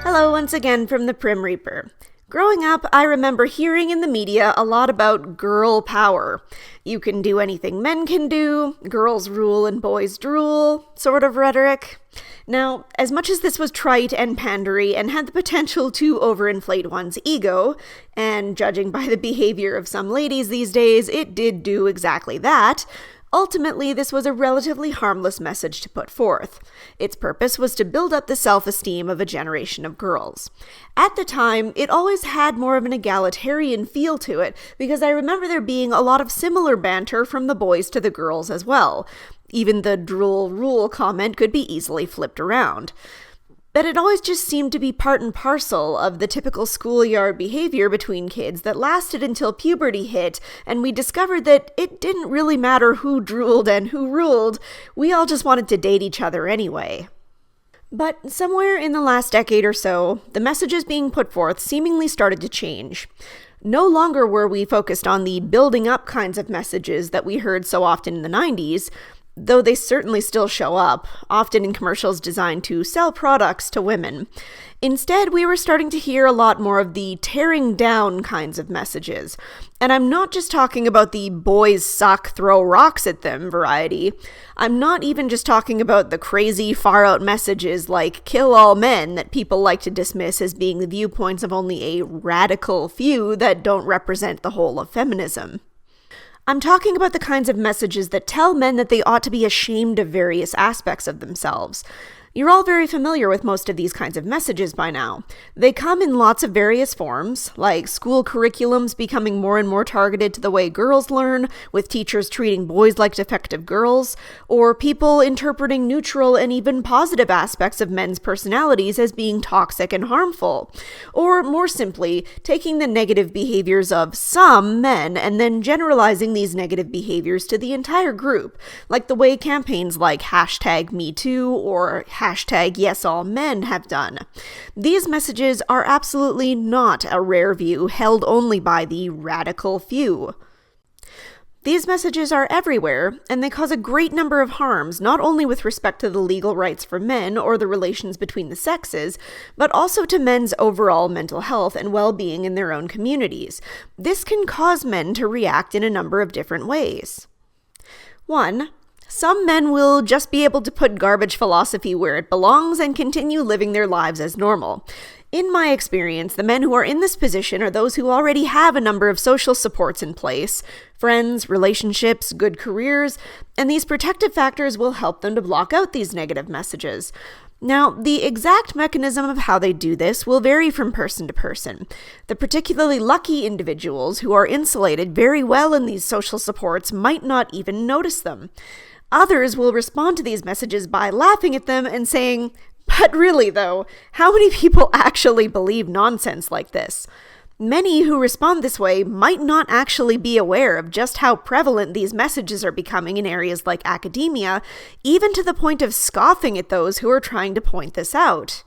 Hello once again from the Prim Reaper. Growing up, I remember hearing in the media a lot about girl power. You can do anything men can do, girls rule and boys drool, sort of rhetoric. Now, as much as this was trite and pandery and had the potential to overinflate one's ego, and judging by the behavior of some ladies these days, it did do exactly that, ultimately, this was a relatively harmless message to put forth. Its purpose was to build up the self-esteem of a generation of girls. At the time, it always had more of an egalitarian feel to it, because I remember there being a lot of similar banter from the boys to the girls as well. Even the drool rule comment could be easily flipped around. But it always just seemed to be part and parcel of the typical schoolyard behavior between kids that lasted until puberty hit, and we discovered that it didn't really matter who drooled and who ruled. We all just wanted to date each other anyway. But somewhere in the last decade or so, the messages being put forth seemingly started to change. No longer were we focused on the building up kinds of messages that we heard so often in the 90s, though they certainly still show up, often in commercials designed to sell products to women. Instead, we were starting to hear a lot more of the tearing down kinds of messages. And I'm not just talking about the boys suck, throw rocks at them variety. I'm not even just talking about the crazy, far-out messages like kill all men that people like to dismiss as being the viewpoints of only a radical few that don't represent the whole of feminism. I'm talking about the kinds of messages that tell men that they ought to be ashamed of various aspects of themselves. You're all very familiar with most of these kinds of messages by now. They come in lots of various forms, like school curriculums becoming more and more targeted to the way girls learn, with teachers treating boys like defective girls, or people interpreting neutral and even positive aspects of men's personalities as being toxic and harmful, or more simply, taking the negative behaviors of some men and then generalizing these negative behaviors to the entire group, like the way campaigns like #MeToo or #YesAllMen have done. These messages are absolutely not a rare view held only by the radical few. These messages are everywhere, and they cause a great number of harms, not only with respect to the legal rights for men or the relations between the sexes, but also to men's overall mental health and well-being in their own communities. This can cause men to react in a number of different ways. 1. Some men will just be able to put garbage philosophy where it belongs and continue living their lives as normal. In my experience, the men who are in this position are those who already have a number of social supports in place, friends, relationships, good careers, and these protective factors will help them to block out these negative messages. Now, the exact mechanism of how they do this will vary from person to person. The particularly lucky individuals who are insulated very well in these social supports might not even notice them. Others will respond to these messages by laughing at them and saying, "But really though, how many people actually believe nonsense like this?" Many who respond this way might not actually be aware of just how prevalent these messages are becoming in areas like academia, even to the point of scoffing at those who are trying to point this out.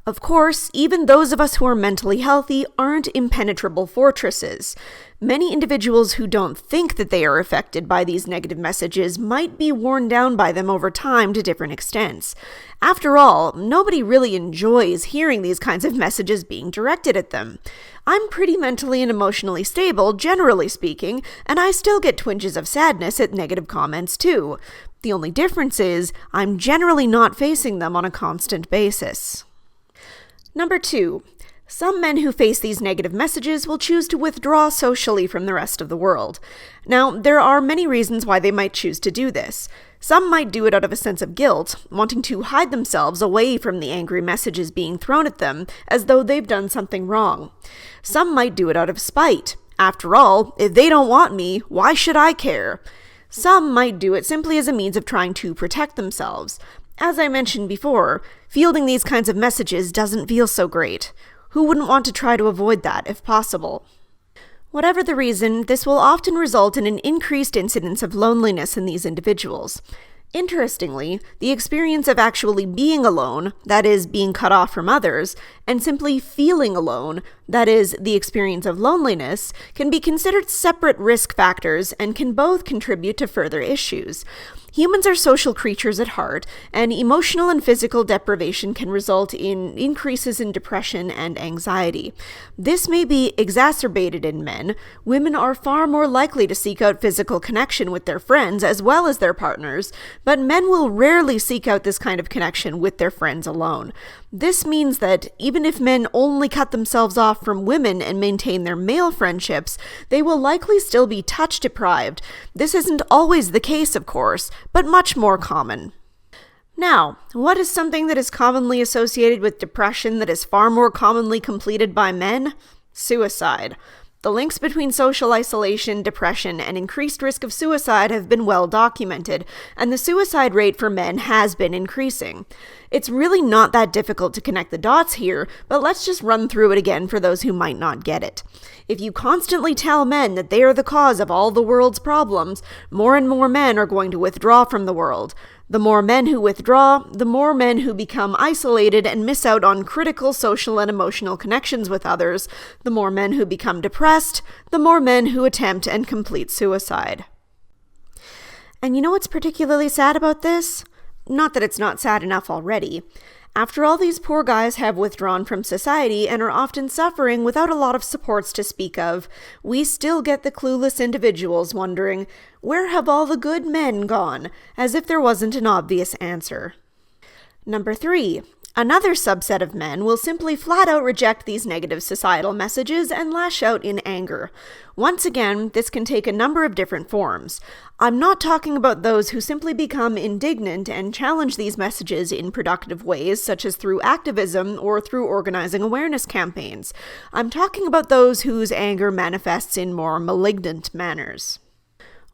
Of course, even those of us who are mentally healthy aren't impenetrable fortresses. Many individuals who don't think that they are affected by these negative messages might be worn down by them over time to different extents. After all, nobody really enjoys hearing these kinds of messages being directed at them. I'm pretty mentally and emotionally stable, generally speaking, and I still get twinges of sadness at negative comments too. The only difference is, I'm generally not facing them on a constant basis. Number 2. Some men who face these negative messages will choose to withdraw socially from the rest of the world. Now, there are many reasons why they might choose to do this. Some might do it out of a sense of guilt, wanting to hide themselves away from the angry messages being thrown at them, as though they've done something wrong. Some might do it out of spite. After all, if they don't want me, why should I care? Some might do it simply as a means of trying to protect themselves. As I mentioned before, fielding these kinds of messages doesn't feel so great. Who wouldn't want to try to avoid that if possible? Whatever the reason, this will often result in an increased incidence of loneliness in these individuals. Interestingly, the experience of actually being alone, that is, being cut off from others, and simply feeling alone, that is, the experience of loneliness, can be considered separate risk factors and can both contribute to further issues. Humans are social creatures at heart, and emotional and physical deprivation can result in increases in depression and anxiety. This may be exacerbated in men. Women are far more likely to seek out physical connection with their friends as well as their partners, but men will rarely seek out this kind of connection with their friends alone. This means that even if men only cut themselves off from women and maintain their male friendships, they will likely still be touch deprived. This isn't always the case, of course, but much more common. Now, what is something that is commonly associated with depression that is far more commonly completed by men? Suicide. The links between social isolation, depression, and increased risk of suicide have been well documented, and the suicide rate for men has been increasing. It's really not that difficult to connect the dots here, but let's just run through it again for those who might not get it. If you constantly tell men that they are the cause of all the world's problems, more and more men are going to withdraw from the world. The more men who withdraw, the more men who become isolated and miss out on critical social and emotional connections with others, the more men who become depressed, the more men who attempt and complete suicide. And you know what's particularly sad about this? Not that it's not sad enough already. After all, these poor guys have withdrawn from society and are often suffering without a lot of supports to speak of, we still get the clueless individuals wondering, where have all the good men gone? As if there wasn't an obvious answer. Number 3. Another subset of men will simply flat out reject these negative societal messages and lash out in anger. Once again, this can take a number of different forms. I'm not talking about those who simply become indignant and challenge these messages in productive ways, such as through activism or through organizing awareness campaigns. I'm talking about those whose anger manifests in more malignant manners.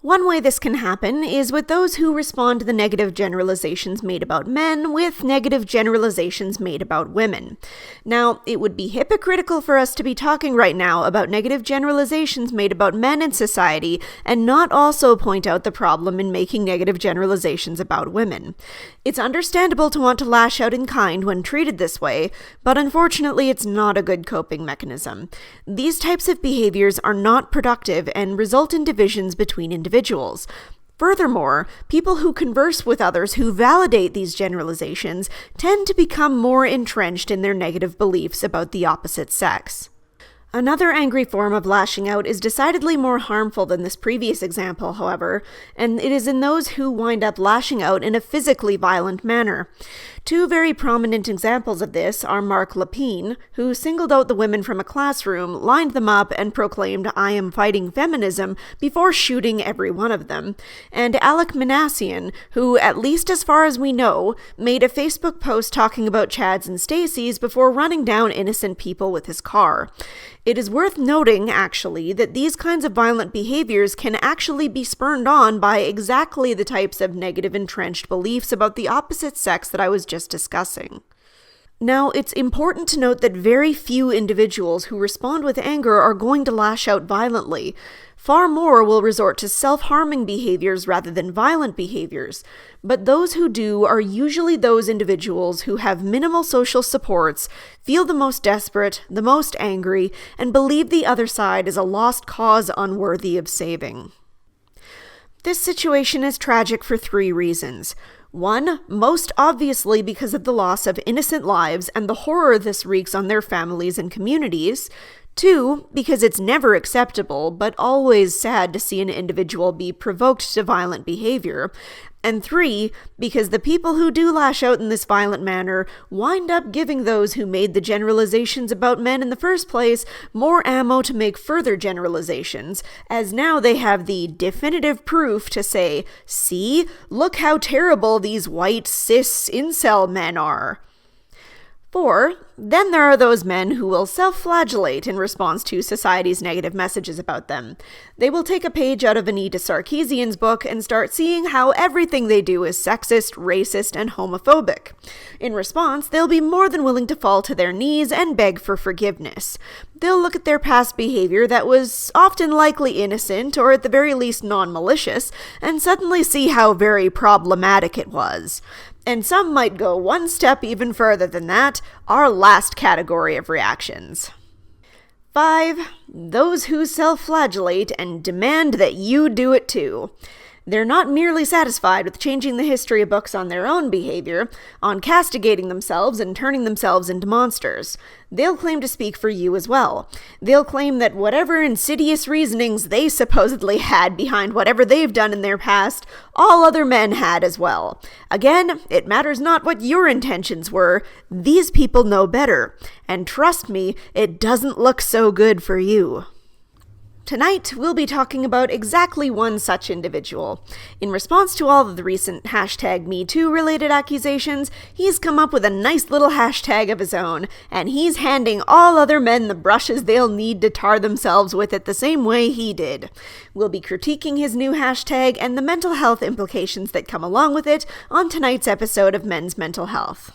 One way this can happen is with those who respond to the negative generalizations made about men with negative generalizations made about women. Now, it would be hypocritical for us to be talking right now about negative generalizations made about men in society and not also point out the problem in making negative generalizations about women. It's understandable to want to lash out in kind when treated this way, but unfortunately it's not a good coping mechanism. These types of behaviors are not productive and result in divisions between individuals. Furthermore, people who converse with others who validate these generalizations tend to become more entrenched in their negative beliefs about the opposite sex. Another angry form of lashing out is decidedly more harmful than this previous example, however, and it is in those who wind up lashing out in a physically violent manner. Two very prominent examples of this are Mark Lapine, who singled out the women from a classroom, lined them up, and proclaimed, "I am fighting feminism," before shooting every one of them, and Alec Minassian, who, at least as far as we know, made a Facebook post talking about Chads and Stacys before running down innocent people with his car. It is worth noting, actually, that these kinds of violent behaviors can actually be spurned on by exactly the types of negative entrenched beliefs about the opposite sex that I was just discussing. Now, it's important to note that very few individuals who respond with anger are going to lash out violently. Far more will resort to self-harming behaviors rather than violent behaviors, but those who do are usually those individuals who have minimal social supports, feel the most desperate, the most angry, and believe the other side is a lost cause unworthy of saving. This situation is tragic for 3 reasons. 1, most obviously because of the loss of innocent lives and the horror this wreaks on their families and communities. 2, because it's never acceptable, but always sad to see an individual be provoked to violent behavior. And 3, because the people who do lash out in this violent manner wind up giving those who made the generalizations about men in the first place more ammo to make further generalizations, as now they have the definitive proof to say, "See, look how terrible these white cis incel men are." 4, Then there are those men who will self-flagellate in response to society's negative messages about them. They will take a page out of Anita Sarkeesian's book and start seeing how everything they do is sexist, racist, and homophobic. In response, they'll be more than willing to fall to their knees and beg for forgiveness. They'll look at their past behavior that was often likely innocent or at the very least non-malicious and suddenly see how very problematic it was. And some might go one step even further than that, our last category of reactions. 5. Those who self-flagellate and demand that you do it too. They're not merely satisfied with changing the history of books on their own behavior, on castigating themselves and turning themselves into monsters. They'll claim to speak for you as well. They'll claim that whatever insidious reasonings they supposedly had behind whatever they've done in their past, all other men had as well. Again, it matters not what your intentions were. These people know better. And trust me, it doesn't look so good for you. Tonight, we'll be talking about exactly one such individual. In response to all of the recent #MeToo related accusations, he's come up with a nice little hashtag of his own, and he's handing all other men the brushes they'll need to tar themselves with it the same way he did. We'll be critiquing his new hashtag and the mental health implications that come along with it on tonight's episode of Men's Mental Health.